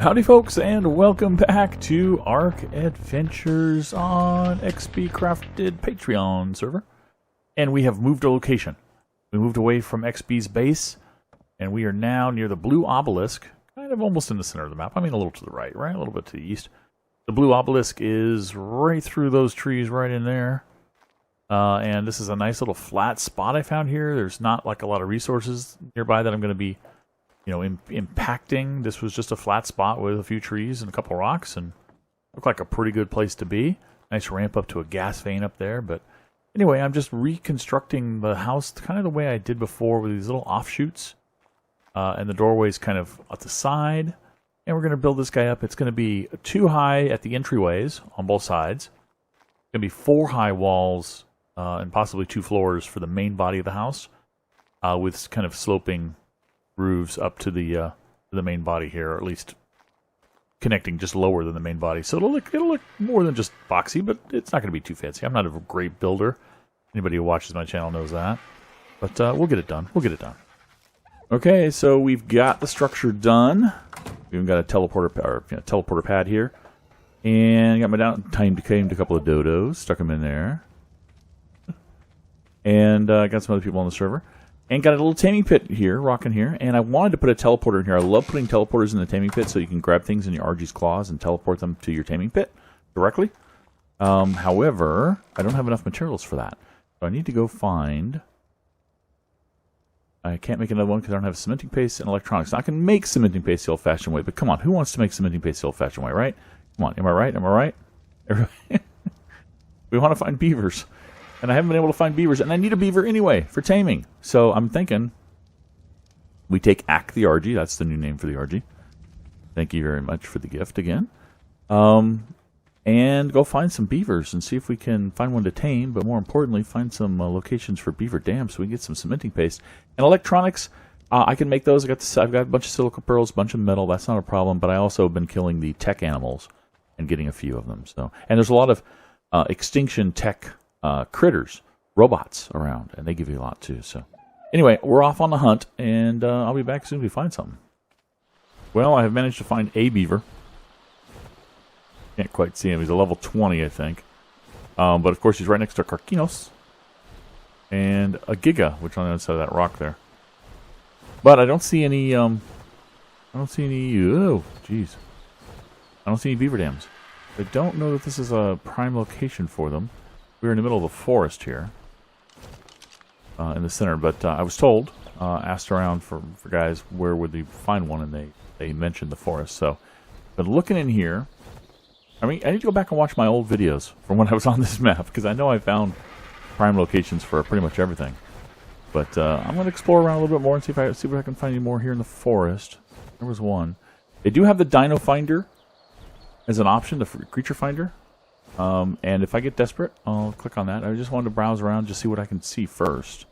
Howdy folks, and welcome back to ARK Adventures on xBCrafted Patron server. And we have moved our location. We moved away from XB's base, and we are now near the blue obelisk, kind of almost in the center of the map. I mean a little to the right, a little bit to the east. The blue obelisk is right through those trees right in there. And this is a nice little flat spot I found here. There's not like a lot of resources nearby that I'm going to be impacting. This was just a flat spot with a few trees and a couple rocks, and looked like a pretty good place to be. Nice ramp up to a gas vein up there. But anyway, I'm just reconstructing the house kind of the way I did before, with these little offshoots, and the doorways kind of at the side. And we're going to build this guy up. It's going to be 2 high at the entryways on both sides. It's going to be 4 high walls and possibly 2 floors for the main body of the house, with kind of sloping roofs up to the main body here, or at least connecting just lower than the main body. So it'll look more than just boxy, but it's not going to be too fancy. I'm not a great builder. Anybody who watches my channel knows that. But we'll get it done. We'll get it done. Okay, so we've got the structure done. We even got a teleporter pad here, and got my tamed a couple of dodos, stuck them in there, and got some other people on the server. And got a little taming pit here, rocking here. And I wanted to put a teleporter in here. I love putting teleporters in the taming pit so you can grab things in your RG's claws and teleport them to your taming pit directly. However, I don't have enough materials for that. So I need to go find... I can't make another one because I don't have cementing paste and electronics. Now, I can make cementing paste the old-fashioned way, but come on, who wants to make cementing paste the old-fashioned way, right? Come on, am I right? Am I right? We want to find beavers. And I haven't been able to find beavers, and I need a beaver anyway for taming. So I'm thinking we take ARK the RG. That's the new name for the RG. Thank you very much for the gift again. And go find some beavers and see if we can find one to tame, but more importantly, find some locations for beaver dams so we can get some cementing paste. And electronics, I can make those. I've got a bunch of silica pearls, a bunch of metal. That's not a problem, but I also have been killing the tech animals and getting a few of them. So, and there's a lot of extinction tech critters, robots around, and they give you a lot too. So anyway, we're off on the hunt, and I'll be back as soon as we find something. Well, I have managed to find a beaver. Can't quite see him. He's a level 20, I think. But of course, he's right next to Carquinos and a Giga, which on the other side of that rock there. But I don't see any. I don't see any. Oh, jeez. I don't see any beaver dams. I don't know that this is a prime location for them. We're in the middle of the forest here, in the center. But I was told, asked around for guys where would they find one, and they mentioned the forest. So, but looking in here, I mean, I need to go back and watch my old videos from when I was on this map, because I know I found prime locations for pretty much everything. But I'm going to explore around a little bit more and see if I can find any more here in the forest. There was one. They do have the Dino Finder as an option, the creature finder. And if I get desperate, I'll click on that. I just wanted to browse around, just see what I can see first.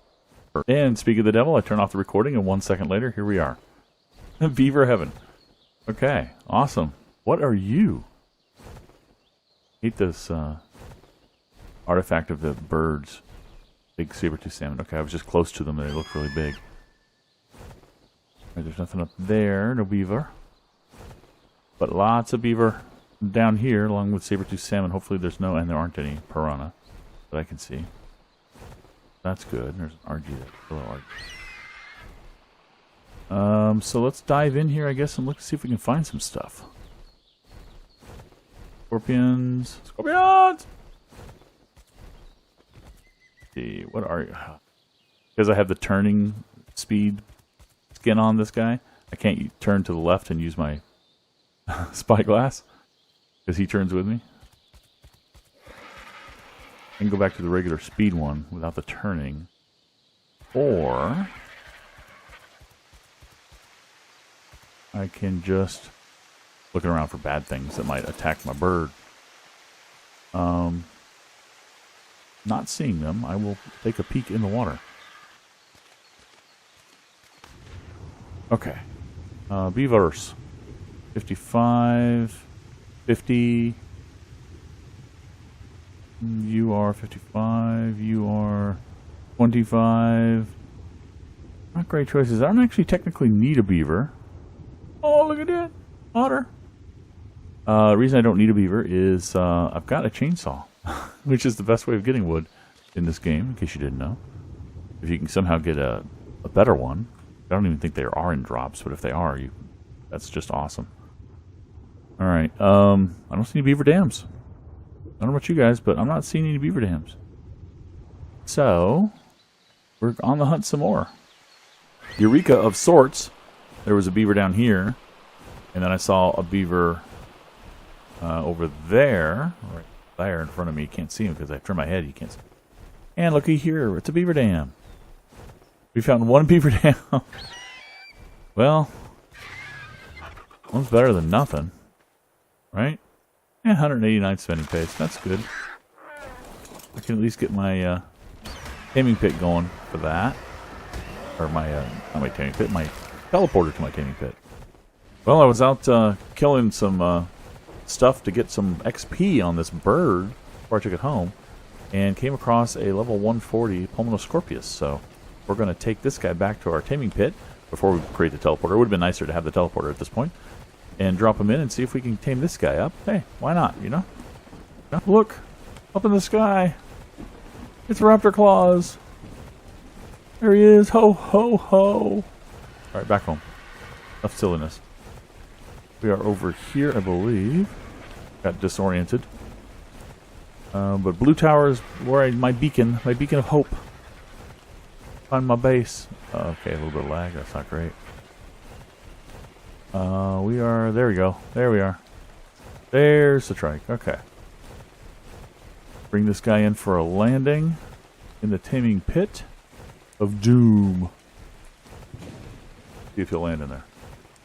And speaking of the devil, I turn off the recording, and 1 second later, here we are. Beaver heaven. Okay, awesome. What are you? Hate this artifact of the birds. Big saber-tooth salmon. Okay, I was just close to them, and they look really big. Right, there's nothing up there. No beaver. But lots of beaver down here, along with saber-tooth salmon. Hopefully there's no, and there aren't any piranha that I can see. That's good. There's an RG there. Hello, RG. So let's dive in here, I guess, and look to see if we can find some stuff. Scorpions! Scorpions! Let's see, what are you? Because I have the turning speed skin on this guy, I can't turn to the left and use my spyglass, because he turns with me. I can go back to the regular speed one without the turning. Or I can just looking around for bad things that might attack my bird. Not seeing them, I will take a peek in the water. Okay. Beavers. 55, 50. You are 55. You are 25. Not great choices. I don't actually technically need a beaver. Oh, look at that. Otter. The reason I don't need a beaver is I've got a chainsaw, which is the best way of getting wood in this game, in case you didn't know. If you can somehow get a better one. I don't even think they are in drops, but if they are, that's just awesome. Alright, I don't see any beaver dams. I don't know about you guys, but I'm not seeing any beaver dams. So, we're on the hunt some more. Eureka of sorts. There was a beaver down here, and then I saw a beaver over there, right there in front of me. You can't see him because I turned my head. You can't see. And looky here, it's a beaver dam. We found one beaver dam. Well, one's better than nothing, right? Yeah, 189 spending pace. That's good. I can at least get my taming pit going for that. Or my, not my taming pit, my teleporter to my taming pit. Well, I was out killing some stuff to get some XP on this bird before I took it home. And came across a level 140 Pulmonal Scorpius. So we're going to take this guy back to our taming pit before we create the teleporter. It would have been nicer to have the teleporter at this point. And drop him in and see if we can tame this guy up. Hey, why not, you know? Look! Up in the sky! It's Raptor Claws! There he is! Ho, ho, ho! Alright, back home. Enough silliness. We are over here, I believe. Got disoriented. But Blue Tower is where my beacon of hope. Find my base. Okay, a little bit of lag. That's not great. We are, there we go. There we are. There's the trike. Okay. Bring this guy in for a landing in the Taming Pit of Doom. See if he'll land in there.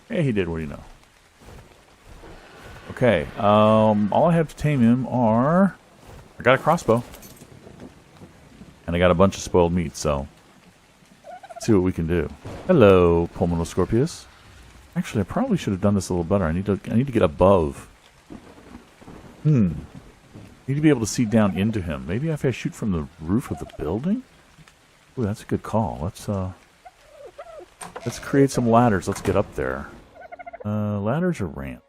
Hey, he did. What do you know? Okay. All I have to tame him are... I got a crossbow. And I got a bunch of spoiled meat, so... Let's see what we can do. Hello, Pulmonal Scorpius. Actually, I probably should have done this a little better. I need to get above. I need to be able to see down into him. Maybe if I shoot from the roof of the building? Ooh, that's a good call. Let's create some ladders. Let's get up there. Ladders or ramp?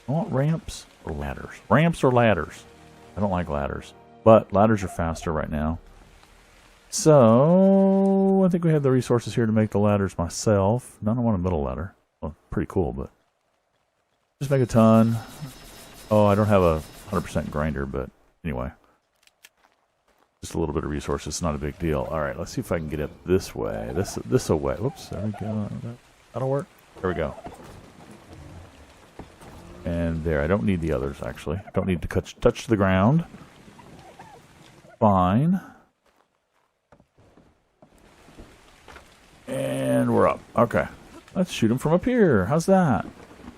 I want ramps or ladders. Ramps or ladders? I don't like ladders. But ladders are faster right now. So, I think we have the resources here to make the ladders myself. I don't want a middle ladder. Well, pretty cool, but... Just make a ton. Oh, I don't have a 100% grinder, but anyway. Just a little bit of resources, it's not a big deal. Alright, let's see if I can get up this way. This way. Whoops, there we go. That'll work. There we go. And there, I don't need the others, actually. I don't need to touch the ground. Fine. And we're up. Okay. Let's shoot him from up here. How's that?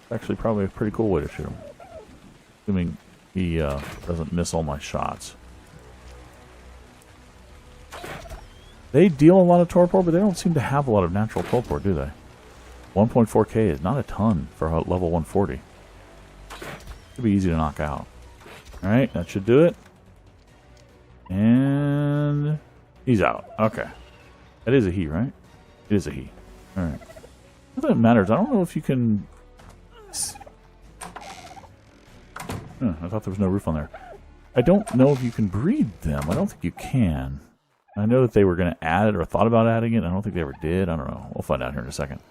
It's actually probably a pretty cool way to shoot him. Assuming he doesn't miss all my shots. They deal a lot of torpor, but they don't seem to have a lot of natural torpor, do they? 1.4k is not a ton for level 140. Should be easy to knock out. Alright, that should do it. And he's out. Okay. That is a he, right? It is a he. Alright. Not that it matters. I don't know if you can... I thought there was no roof on there. I don't know if you can breed them. I don't think you can. I know that they were going to add it or thought about adding it. I don't think they ever did. I don't know. We'll find out here in a second.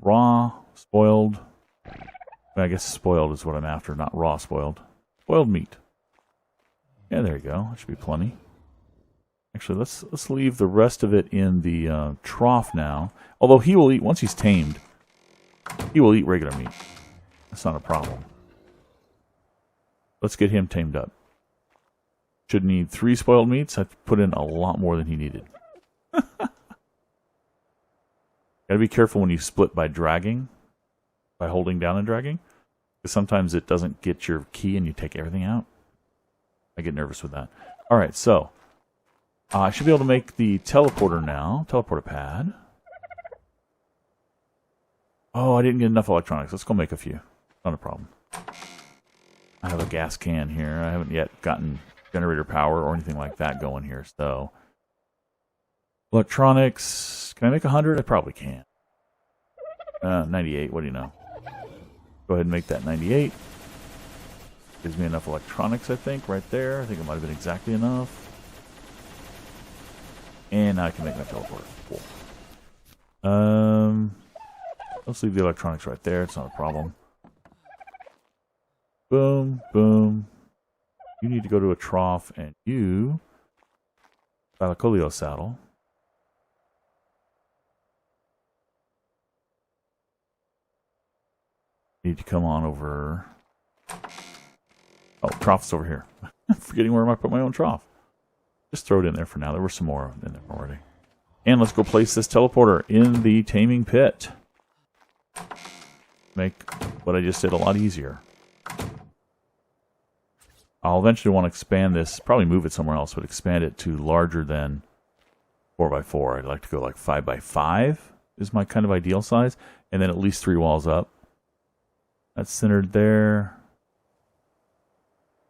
Raw, spoiled. I guess spoiled is what I'm after, not raw spoiled. Spoiled meat. Yeah, there you go. That should be plenty. Actually, let's leave the rest of it in the trough now. Although he will eat, once he's tamed, he will eat regular meat. That's not a problem. Let's get him tamed up. Should need 3 spoiled meats. I put in a lot more than he needed. Gotta be careful when you split by dragging. By holding down and dragging. Because sometimes it doesn't get your key and you take everything out. I get nervous with that. Alright, so. I should be able to make the teleporter now. Teleporter pad. Oh, I didn't get enough electronics. Let's go make a few. Not a problem. I have a gas can here. I haven't yet gotten generator power or anything like that going here. So, electronics. Can I make 100? I probably can. 98. What do you know? Go ahead and make that 98. Gives me enough electronics, I think, right there. I think it might have been exactly enough. And now I can make my teleporter. Cool. Let's leave the electronics right there. It's not a problem. Boom, boom. You need to go to a trough, and you... Thylacoleo saddle. Need to come on over... Oh, trough's over here. I'm forgetting where I put my own trough. Just throw it in there for now. There were some more in there already. And let's go place this teleporter in the Taming Pit. Make what I just did a lot easier. I'll eventually want to expand this, probably move it somewhere else, but expand it to larger than 4x4. I'd like to go like 5x5 is my kind of ideal size. And then at least 3 walls up. That's centered there.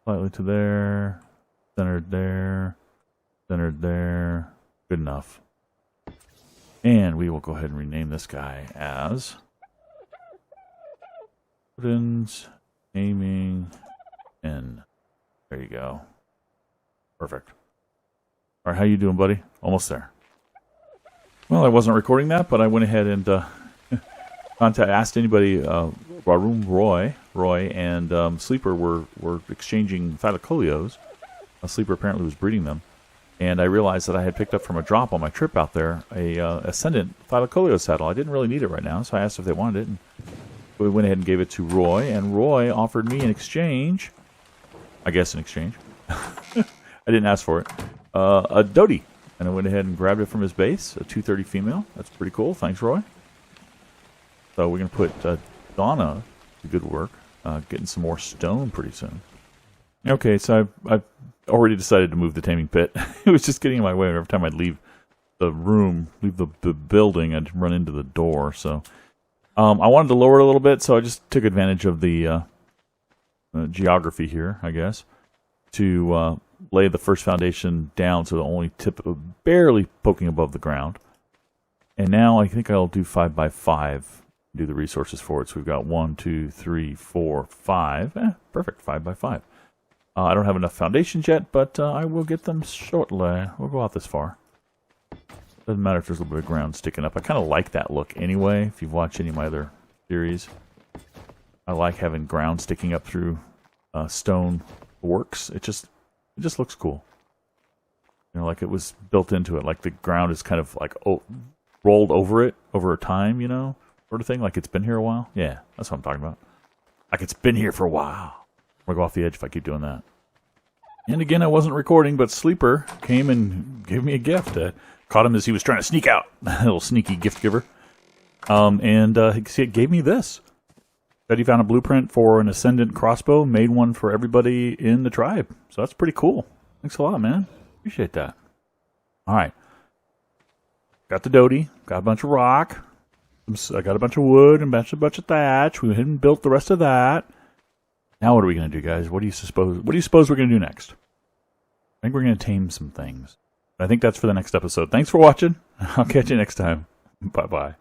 Slightly to there. Centered there. Centered there. Good enough. And we will go ahead and rename this guy as Taming N. There you go. Perfect. All right, how you doing, buddy? Almost there. Well, I wasn't recording that, but I went ahead and asked anybody. Roy, and Sleeper were exchanging thylacoleos. Sleeper apparently was breeding them. And I realized that I had picked up from a drop on my trip out there a Ascendant Thylacoleo saddle. I didn't really need it right now, so I asked if they wanted it. And we went ahead and gave it to Roy, and Roy offered me in exchange, I guess in exchange, I didn't ask for it, a Doty. And I went ahead and grabbed it from his base, a 230 female. That's pretty cool. Thanks, Roy. So we're going to put Donna to good work, getting some more stone pretty soon. Okay, so I've already decided to move the Taming Pit. It was just getting in my way. Every time I'd leave the room, leave the building, I'd run into the door. So I wanted to lower it a little bit, so I just took advantage of the geography here, I guess, to lay the first foundation down so the only tip barely poking above the ground. And now I think I'll do 5x5, do the resources for it. So we've got 1, 2, 3, 4, 5. Perfect, 5x5. I don't have enough foundations yet, but I will get them shortly. We'll go out this far. Doesn't matter if there's a little bit of ground sticking up. I kind of like that look anyway, if you've watched any of my other series. I like having ground sticking up through stone works. It just looks cool. You know, like it was built into it. Like the ground is kind of like rolled over it over a time, you know, sort of thing. Like it's been here a while. Yeah, that's what I'm talking about. Like it's been here for a while. I'm going to go off the edge if I keep doing that. And again, I wasn't recording, but Sleeper came and gave me a gift. Caught him as he was trying to sneak out. A little sneaky gift giver. And he gave me this. Said he found a blueprint for an Ascendant crossbow. Made one for everybody in the tribe. So that's pretty cool. Thanks a lot, man. Appreciate that. All right. Got the Doty. Got a bunch of rock. I got a bunch of wood and a bunch of thatch. We went ahead and built the rest of that. Now what are we going to do, guys? What do you suppose we're going to do next? I think we're going to tame some things. I think that's for the next episode. Thanks for watching. I'll catch you next time. Bye-bye.